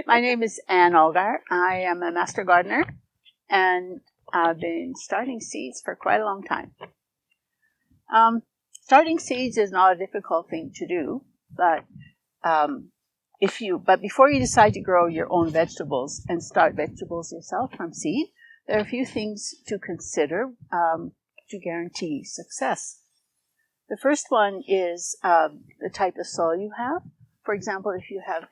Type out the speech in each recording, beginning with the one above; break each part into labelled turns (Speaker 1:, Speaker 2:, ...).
Speaker 1: My name is Anne Allgaier. I am a master gardener, and I've been starting seeds for quite a long time. Starting seeds is not a difficult thing to do, but before you decide to grow your own vegetables and start vegetables yourself from seed, there are a few things to consider to guarantee success. The first one is the type of soil you have. For example, if you have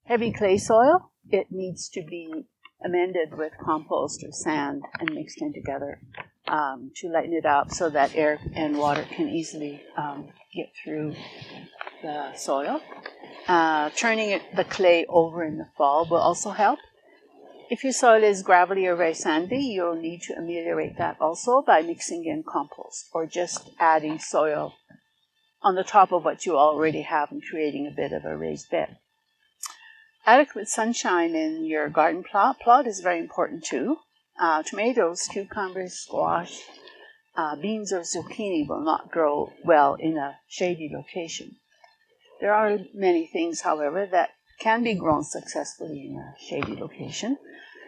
Speaker 1: heavy clay soil, it needs to be amended with compost or sand and mixed in together to lighten it up so that air and water can easily get through the soil. Turning the clay over in the fall will also help. If your soil is gravelly or very sandy, you'll need to ameliorate that also by mixing in compost or just adding soil on the top of what you already have and creating a bit of a raised bed. Adequate sunshine in your garden plot is very important too. Tomatoes, cucumbers, squash, beans or zucchini will not grow well in a shady location. There are many things, however, that can be grown successfully in a shady location,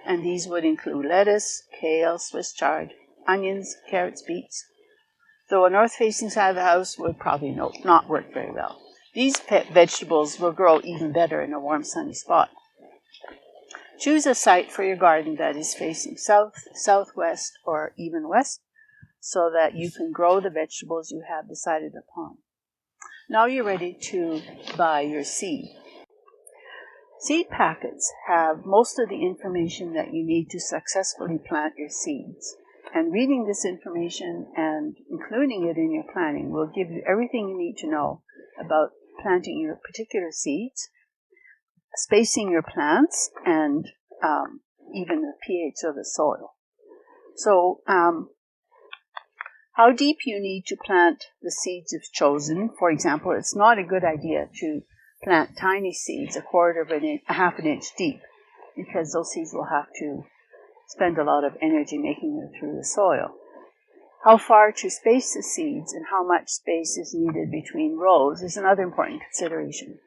Speaker 1: and these would include lettuce, kale, Swiss chard, onions, carrots, beets, though a north-facing side of the house would probably not work very well. These vegetables will grow even better in a warm, sunny spot. Choose a site for your garden that is facing south, southwest, or even west, so that you can grow the vegetables you have decided upon. Now you're ready to buy your seed. Seed packets have most of the information that you need to successfully plant your seeds. And reading this information and including it in your planning will give you everything you need to know about planting your particular seeds, spacing your plants, and even the pH of the soil. So, how deep you need to plant the seeds if chosen. For example, it's not a good idea to plant tiny seeds a half an inch deep, because those seeds will have to spend a lot of energy making it through the soil. How far to space the seeds and how much space is needed between rows is another important consideration.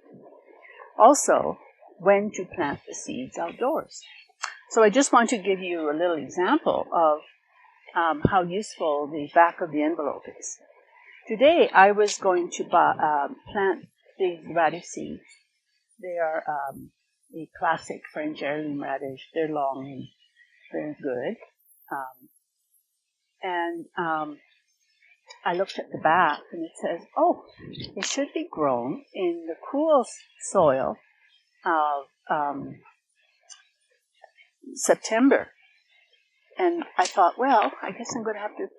Speaker 1: Also, when to plant the seeds outdoors. So I just want to give you a little example of how useful the back of the envelope is. Today I was going to plant these radish seeds. They are a classic French heirloom radish. They're long and very good. I looked at the back and it says, it should be grown in the cool soil of September. And I thought, well, I guess I'm going to have to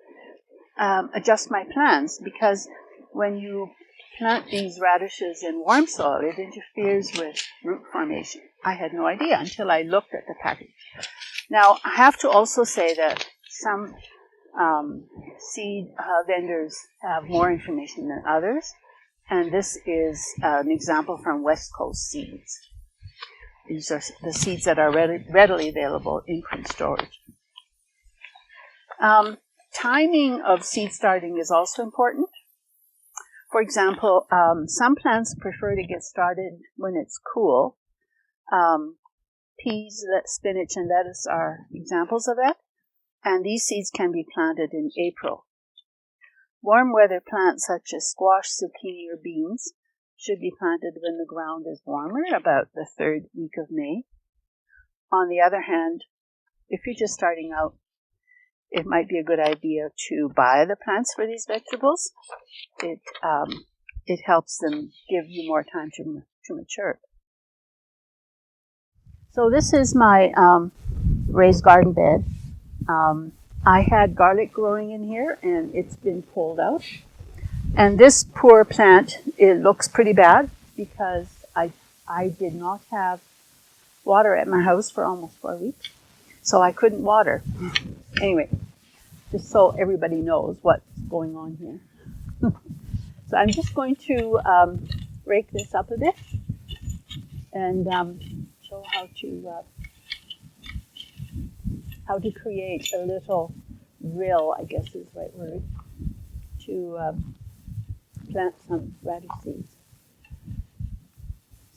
Speaker 1: adjust my plans, because when you plant these radishes in warm soil, it interferes with root formation. I had no idea until I looked at the package. Now, I have to also say that some seed vendors have more information than others, and this is an example from West Coast Seeds. These are the seeds that are readily available in print storage. Timing of seed starting is also important. For example, some plants prefer to get started when it's cool. Peas, spinach, and lettuce are examples of that, and these seeds can be planted in April. Warm weather plants such as squash, zucchini, or beans should be planted when the ground is warmer, about the third week of May. On the other hand, if you're just starting out, it might be a good idea to buy the plants for these vegetables. It helps them give you more time to mature. So this is my raised garden bed. I had garlic growing in here, and it's been pulled out. And this poor plant, it looks pretty bad because I did not have water at my house for almost 4 weeks, so I couldnand anyway, just so everybody knows what's going on here. So I'm just going to rake this up a bit and show how to create a little rill, I guess is the right word, to plant some radish seeds.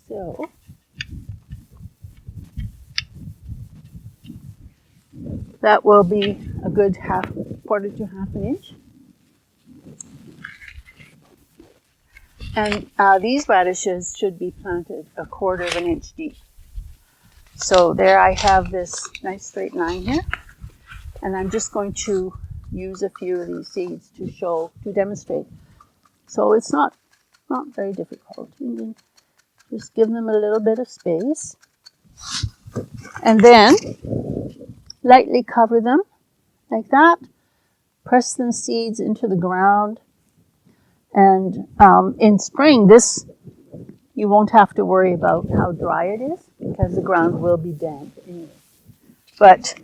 Speaker 1: So That will be a good quarter to half an inch. And these radishes should be planted a quarter of an inch deep. So there I have this nice straight line here. And I'm just going to use a few of these seeds to demonstrate. So it's not very difficult. You can just give them a little bit of space. And then lightly cover them like that. Press the seeds into the ground. And in spring, you won't have to worry about how dry it is because the ground will be damp anyway. But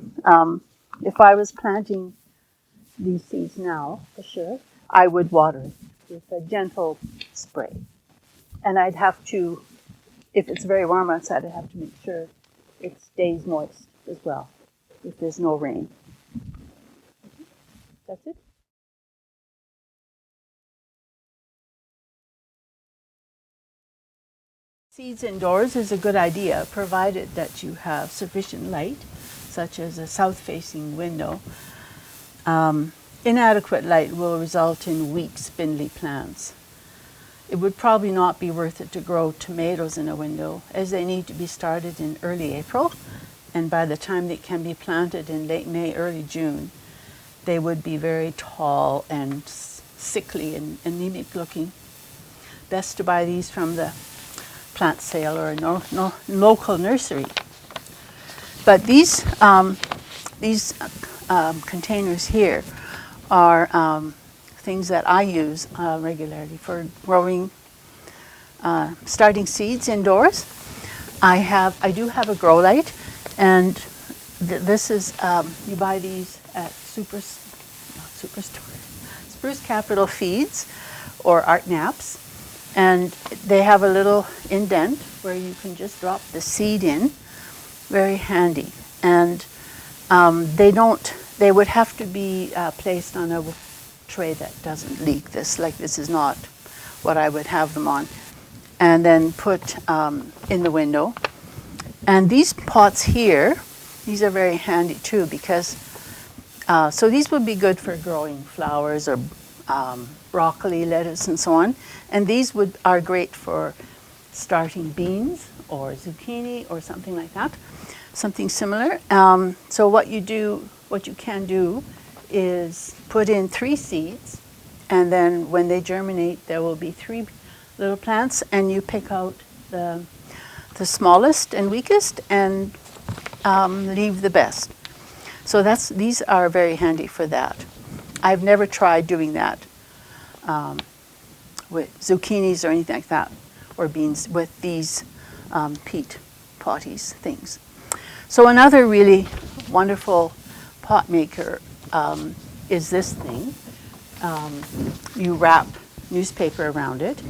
Speaker 1: if I was planting these seeds now, for sure, I would water it with a gentle spray. And I'd have to, if it's very warm outside, I'd have to make sure it stays moist as well if there's no rain. That's it. Seeds indoors is a good idea, provided that you have sufficient light, such as a south-facing window. Inadequate light will result in weak, spindly plants. It would probably not be worth it to grow tomatoes in a window, as they need to be started in early April, and by the time they can be planted in late May, early June, they would be very tall and sickly and anemic looking. Best to buy these from the plant sale or a local nursery. But these containers here are things that I use regularly for growing, starting seeds indoors. I do have a grow light, and this is you buy these at Spruce Capital Feeds or Art Naps, and they have a little indent where you can just drop the seed in. Very handy, and they would have to be placed on a tray that doesn't leak. This is not what I would have them on, and then put in the window. And these pots here, these are very handy too, because so these would be good for growing flowers or broccoli, lettuce, and so on. And these are great for starting beans or zucchini or something like that, something similar. So what you can do is put in 3 seeds, and then when they germinate, there will be 3 little plants, and you pick out the smallest and weakest and leave the best. So these are very handy for that. I've never tried doing that with zucchinis or anything like that, or beans with these peat potties things. So another really wonderful pot maker is this thing. You wrap newspaper around it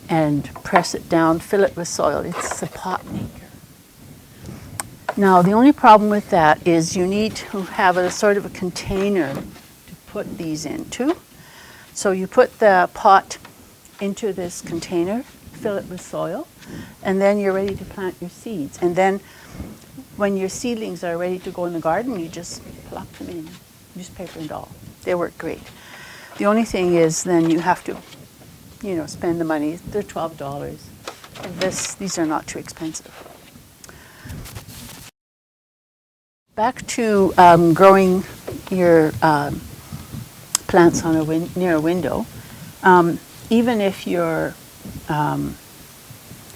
Speaker 1: and press it down, fill it with soil. It's a pot maker. Now, the only problem with that is you need to have a sort of a container to put these into. So you put the pot into this container, fill it with soil, and then you're ready to plant your seeds. And then when your seedlings are ready to go in the garden, you just plop them in, newspaper and all. They work great. The only thing is then you have to, spend the money. They're $12. These are not too expensive. Back to growing your plants on near a window. Even if your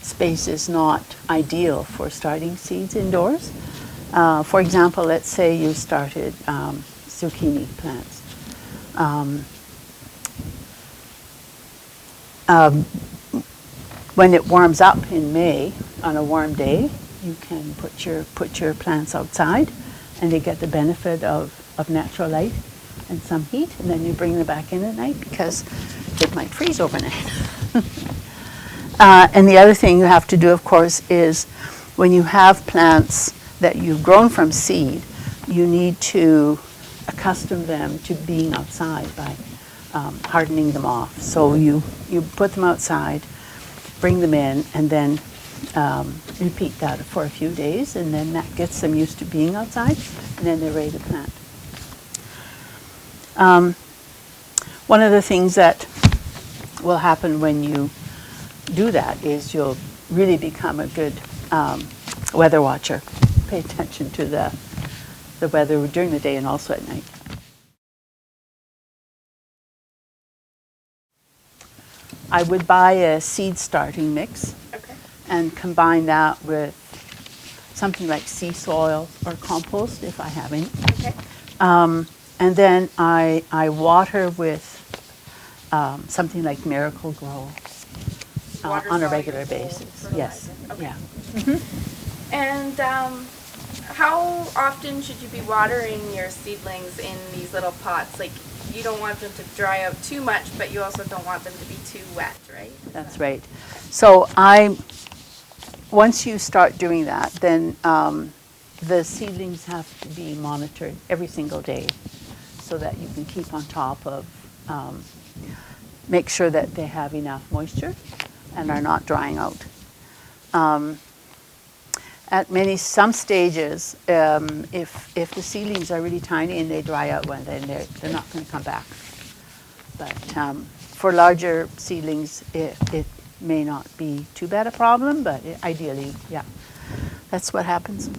Speaker 1: space is not ideal for starting seeds indoors. For example, let's say you started zucchini plants. When it warms up in May, on a warm day, you can put your plants outside, and they get the benefit of natural light and some heat, and then you bring them back in at night because it might freeze overnight. And the other thing you have to do, of course, is when you have plants that you've grown from seed, you need to accustom them to being outside by hardening them off. So you put them outside, bring them in, and then repeat that for a few days, and then that gets them used to being outside, and then they're ready to plant. One of the things that will happen when you do that is you'll really become a good weather watcher. Pay attention to the weather during the day and also at night. I would buy a seed starting mix.
Speaker 2: Okay.
Speaker 1: And combine that with something like sea soil or compost if I have any.
Speaker 2: Okay.
Speaker 1: And then I water with something like Miracle Grow on a regular basis. Yes.
Speaker 2: Okay.
Speaker 1: Yeah.
Speaker 2: Mm-hmm. And how often should you be watering your seedlings in these little pots? Like, you don't want them to dry out too much, but you also don't want them to be too wet, right?
Speaker 1: That's right. So once you start doing that, then the seedlings have to be monitored every single day so that you can keep on top of, make sure that they have enough moisture and are not drying out. At some stages, if the seedlings are really tiny and they dry out, well, then they're not going to come back. But for larger seedlings, it may not be too bad a problem, but ideally, yeah, that's what happens.